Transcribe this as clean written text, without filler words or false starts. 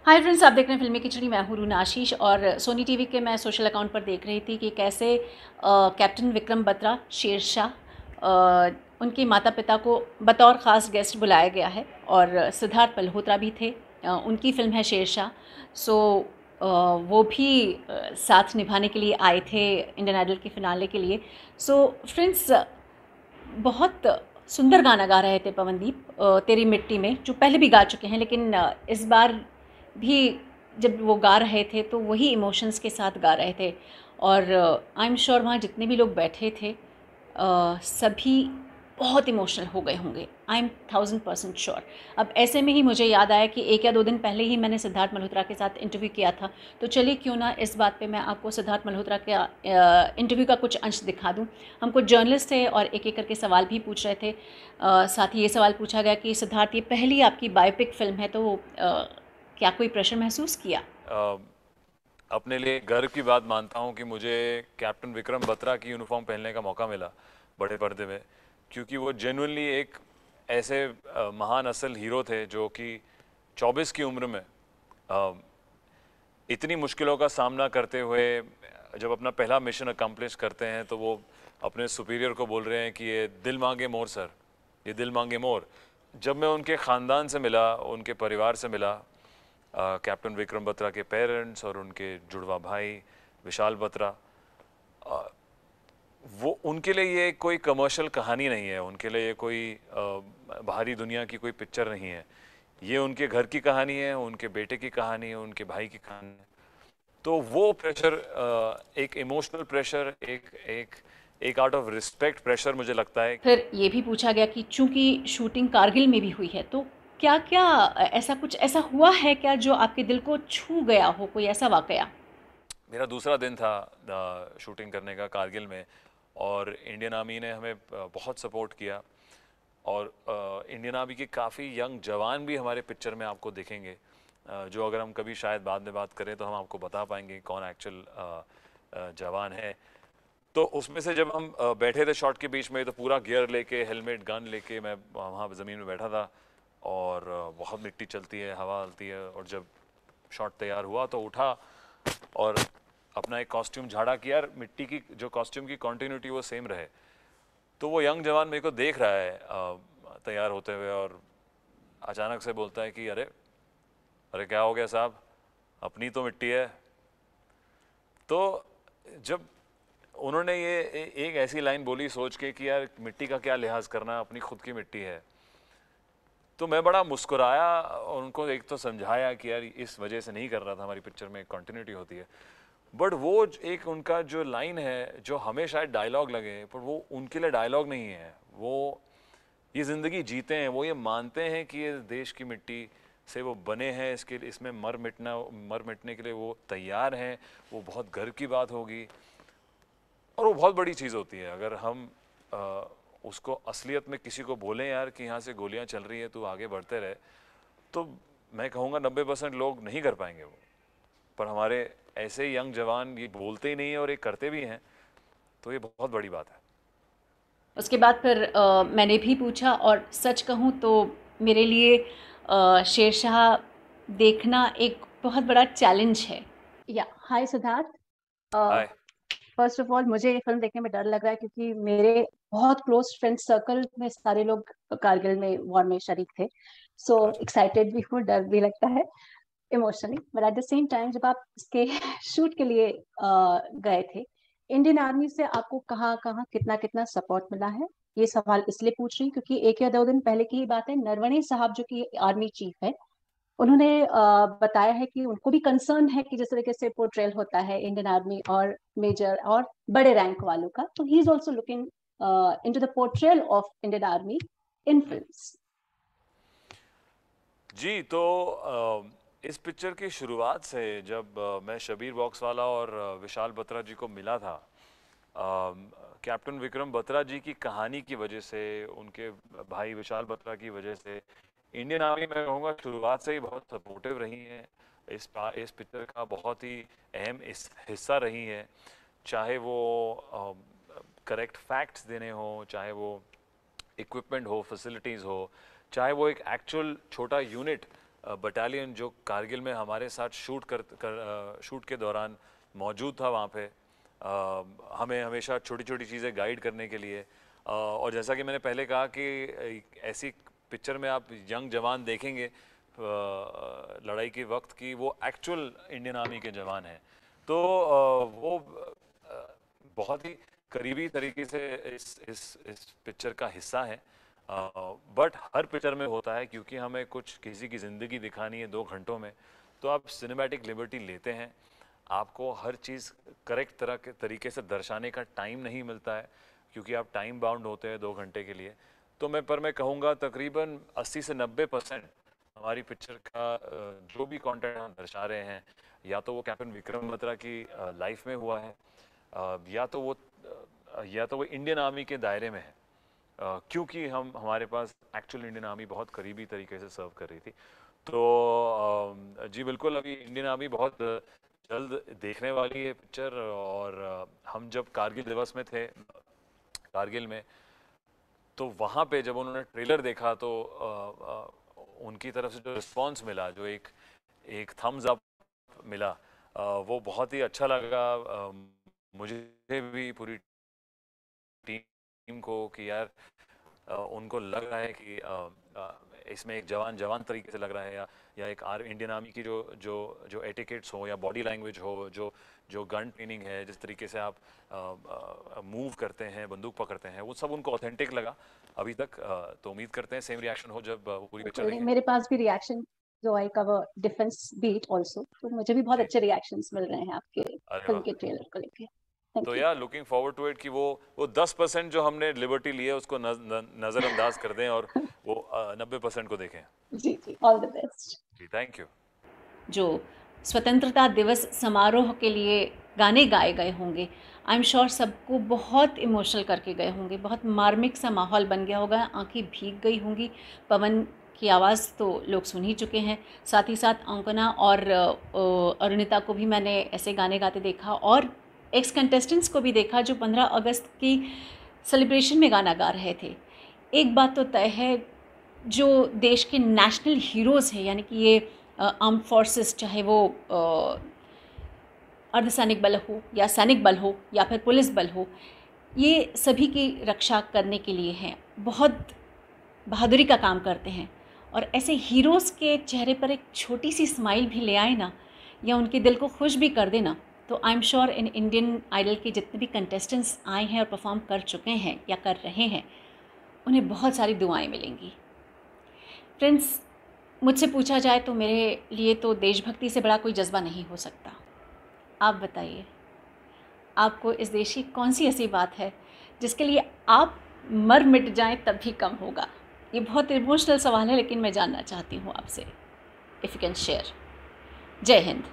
Hi friends, आप देख रहे हैं फिल्मी खिचड़ी। मैं हूं रूना आशीष और सोनी टीवी के मैं सोशल अकाउंट पर देख रही थी कि कैसे कैप्टन विक्रम बत्रा शेरशाह उनके माता पिता को बतौर ख़ास गेस्ट बुलाया गया है और सिद्धार्थ मल्होत्रा भी थे। उनकी फ़िल्म है शेरशाह। सो वो भी साथ निभाने के लिए आए थे इंडियन आइडल के फिनाले के लिए। सो फ्रेंड्स, बहुत सुंदर गाना गा रहे थे पवनदीप तेरी मिट्टी में, जो पहले भी गा चुके हैं, लेकिन इस बार भी जब वो गा रहे थे तो वही इमोशंस के साथ गा रहे थे। और आई एम श्योर वहाँ जितने भी लोग बैठे थे सभी बहुत इमोशनल हो गए होंगे। I am 1000% sure. अब ऐसे में ही मुझे याद आया कि 1 या 2 दिन पहले ही मैंने सिद्धार्थ मल्होत्रा के साथ इंटरव्यू किया था, तो चलिए क्यों ना इस बात पे मैं आपको सिद्धार्थ मल्होत्रा का इंटरव्यू का कुछ अंश दिखा दूं। हम कुछ जर्नलिस्ट थे और एक एक करके सवाल भी पूछ रहे थे। साथ ही ये सवाल पूछा गया कि सिद्धार्थ, ये पहली आपकी बायोपिक फिल्म है, तो क्या कोई प्रेशर महसूस किया? अ, अपने लिए गर्व की बात मानता हूं कि मुझे कैप्टन विक्रम बत्रा की यूनिफॉर्म पहनने का मौका मिला बड़े पर्दे में, क्योंकि वो जेन्युइनली एक ऐसे महान असल हीरो थे जो कि 24 की उम्र में अ, इतनी मुश्किलों का सामना करते हुए जब अपना पहला मिशन अकम्प्लिश करते हैं तो वो अपने सुपीरियर को बोल रहे हैं कि ये दिल मांगे मोर सर, ये दिल मांगे मोर। जब मैं उनके ख़ानदान से मिला, उनके परिवार से मिला, कैप्टन विक्रम बत्रा के पेरेंट्स और उनके जुड़वा भाई विशाल बत्रा, वो उनके लिए ये कोई कमर्शियल कहानी नहीं है, उनके लिए ये कोई बाहरी दुनिया की कोई पिक्चर नहीं है। ये उनके घर की कहानी है, उनके बेटे की कहानी है, उनके भाई की कहानी है। तो वो प्रेशर, एक इमोशनल प्रेशर, एक एक एक आउट ऑफ रिस्पेक्ट प्रेशर मुझे लगता है। फिर ये भी पूछा गया कि चूंकि शूटिंग कारगिल में भी हुई है, तो क्या क्या ऐसा कुछ ऐसा हुआ है क्या जो आपके दिल को छू गया हो, कोई ऐसा वाकया? मेरा दूसरा दिन था शूटिंग करने का कारगिल में, और इंडियन आर्मी ने हमें बहुत सपोर्ट किया। और इंडियन आर्मी के काफ़ी यंग जवान भी हमारे पिक्चर में आपको दिखेंगे, जो अगर हम कभी शायद बाद में बात करें तो हम आपको बता पाएंगे कौन एक्चुअल जवान है। तो उसमें से जब हम बैठे थे शॉट के बीच में, तो पूरा गियर लेके, हेलमेट गन लेके मैं वहाँ ज़मीन में बैठा था, और बहुत मिट्टी चलती है, हवा चलती है। और जब शॉट तैयार हुआ तो उठा और अपना एक कॉस्ट्यूम झाड़ा कि यार मिट्टी की जो कॉस्ट्यूम की कॉन्टिन्यूटी वो सेम रहे। तो वो यंग जवान मेरे को देख रहा है तैयार होते हुए, और अचानक से बोलता है कि अरे अरे क्या हो गया साहब, अपनी तो मिट्टी है। तो जब उन्होंने ये एक ऐसी लाइन बोली सोच के कि यार मिट्टी का क्या लिहाज करना, अपनी खुद की मिट्टी है, तो मैं बड़ा मुस्कुराया और उनको एक तो समझाया कि यार इस वजह से नहीं कर रहा था, हमारी पिक्चर में कंटिन्यूटी होती है। बट वो एक उनका जो लाइन है जो हमें शायद डायलॉग लगे, पर वो उनके लिए डायलॉग नहीं है। वो ये ज़िंदगी जीते हैं, वो ये मानते हैं कि ये देश की मिट्टी से वो बने हैं, इसके इसमें मर मिटने के लिए वो तैयार हैं। वो बहुत गर्व की बात होगी, और वो बहुत बड़ी चीज़ होती है अगर हम उसको असलियत में किसी को बोलें यार कि यहाँ से गोलियाँ चल रही है, तू आगे बढ़ते रहे। तो मैं कहूँगा 90% लोग नहीं कर पाएंगे वो। पर हमारे ऐसे यंग जवान ये बोलते ही नहीं है और ये करते भी हैं, तो ये बहुत बड़ी बात है। उसके बाद फिर मैंने भी पूछा, और सच कहूँ तो मेरे लिए शेरशाह देखना एक बहुत बड़ा चैलेंज है। या हाय सिद्धार्थ, हाय। फर्स्ट ऑफ ऑल मुझे ये फिल्म देखने में डर लग रहा है क्योंकि मेरे बहुत क्लोज फ्रेंड सर्कल में सारे लोग कारगिल में वॉर में शरीक थे। सो अच्छा। एक्साइटेड भी हूँ, डर भी लगता है emotionally, but at the same time जब आप इसके शूट के लिए गए थे, इंडियन आर्मी से आपको कहाँ कहाँ कितना कितना सपोर्ट मिला है? ये सवाल इसलिए पूछ रही हूँ क्योंकि 1 या 2 दिन पहले की ही बात है, नरवणे साहब जो कि आर्मी चीफ है, उन्होंने बताया है कि उनको भी कंसर्न है कि जिस तरीके से पोर्ट्रेल होता है इंडियन आर्मी और मेजर और बड़े रैंक वालों का, तो he is also looking into the portrayal of Indian army in films. जी, तो इस पिक्चर की शुरुआत से जब मैं शबीर बॉक्सवाला और विशाल बत्रा जी को मिला था, कैप्टन विक्रम बत्रा जी की कहानी की वजह से, उनके भाई विशाल बत्रा की वजह से, इंडियन आर्मी मैं कहूँगा शुरुआत से ही बहुत सपोर्टिव रही है। इस पिक्चर का बहुत ही अहम इस हिस्सा रही है। चाहे वो करेक्ट फैक्ट्स देने हो, चाहे वो इक्विपमेंट हो, फैसिलिटीज़ हो, चाहे वो एक एक्चुअल छोटा यूनिट बटालियन जो कारगिल में हमारे साथ शूट के दौरान मौजूद था वहाँ पे, हमें हमेशा छोटी छोटी चीज़ें गाइड करने के लिए। और जैसा कि मैंने पहले कहा कि ऐसी पिक्चर में आप यंग जवान देखेंगे लड़ाई के वक्त की, वो एक्चुअल इंडियन आर्मी के जवान हैं। तो वो बहुत ही करीबी तरीके से इस पिक्चर का हिस्सा है। बट हर पिक्चर में होता है, क्योंकि हमें कुछ किसी की ज़िंदगी दिखानी है 2 घंटों में, तो आप सिनेमैटिक लिबर्टी लेते हैं। आपको हर चीज़ करेक्ट तरीके से दर्शाने का टाइम नहीं मिलता है, क्योंकि आप टाइम बाउंड होते हैं 2 घंटे के लिए। तो मैं कहूँगा तकरीबन 80 से 90% हमारी पिक्चर का जो भी कंटेंट हम दर्शा रहे हैं, या तो वो कैप्टन विक्रम बत्रा की लाइफ में हुआ है, या तो वो इंडियन आर्मी के दायरे में है, क्योंकि हमारे पास एक्चुअल इंडियन आर्मी बहुत करीबी तरीके से सर्व कर रही थी। तो जी बिल्कुल, अभी इंडियन आर्मी बहुत जल्द देखने वाली है पिक्चर। और हम जब कारगिल दिवस में थे कारगिल में, तो वहाँ पे जब उन्होंने ट्रेलर देखा तो उनकी तरफ से जो रिस्पॉन्स मिला, जो एक थम्स अप मिला, वो बहुत ही अच्छा लगा मुझे भी, पूरी टीम को, कि यार उनको लग रहा है कि इसमें एक जवान तरीके से लग रहा है, या एक इंडियन आर्मी की जो एटिकेट्स हो या बॉडी लैंग्वेज हो, जो गन ट्रेनिंग है, जिस तरीके से आप मूव करते हैं, बंदूक पकड़ते हैं, वो सब उनको ऑथेंटिक लगा अभी तक। तो उम्मीद करते हैं सेम रिएक्शन हो जब वो पूरी पिक्चर देखें। मेरे पास भी रिएक्शन, जो I cover defence beat also, तो मुझे भी बहुत अच्छे रिएक्शंस मिल रहे हैं आपके फिल्म के ट्रेलर को लेके। तो यार लुकिंग फॉरवर्ड टू इट कि वो 10% जो हमने लिबर्टी ली है उसको नज़रअंदाज कर दें और वो 90% को देखें। जी जी, ऑल द बेस्ट जी, थैंक यू। जो स्वतंत्रता दिवस समारोह के लिए गाने गाए गए होंगे, आई एम श्योर सबको बहुत इमोशनल करके गए होंगे, बहुत मार्मिक सा माहौल बन गया होगा, आंखें भीग गई होंगी। पवन की आवाज़ तो लोग सुन ही चुके हैं, साथ ही साथ अंकना और अरुणिता को भी मैंने ऐसे गाने गाते देखा, और एक्स कंटेस्टेंट्स को भी देखा जो 15 अगस्त की सेलिब्रेशन में गाना गा रहे थे। एक बात तो तय है, जो देश के नेशनल हीरोज़ हैं, यानी कि ये आर्म फोर्सेस, चाहे वो अर्धसैनिक बल हो या सैनिक बल हो या फिर पुलिस बल हो, ये सभी की रक्षा करने के लिए हैं, बहुत बहादुरी का काम करते हैं। और ऐसे हीरोज़ के चेहरे पर एक छोटी सी स्माइल भी ले आए ना, या उनके दिल को खुश भी कर देना, तो I am sure in Indian Idol के जितने भी कंटेस्टेंट्स आए हैं और परफॉर्म कर चुके हैं या कर रहे हैं, उन्हें बहुत सारी दुआएं मिलेंगी। फ्रेंड्स, मुझसे पूछा जाए तो मेरे लिए तो देशभक्ति से बड़ा कोई जज्बा नहीं हो सकता। आप बताइए, आपको इस देश की कौन सी ऐसी बात है जिसके लिए आप मर मिट जाएं तब भी कम होगा? ये बहुत इमोशनल सवाल है, लेकिन मैं जानना चाहती हूँ आपसे, इफ़ यू कैन शेयर। जय हिंद।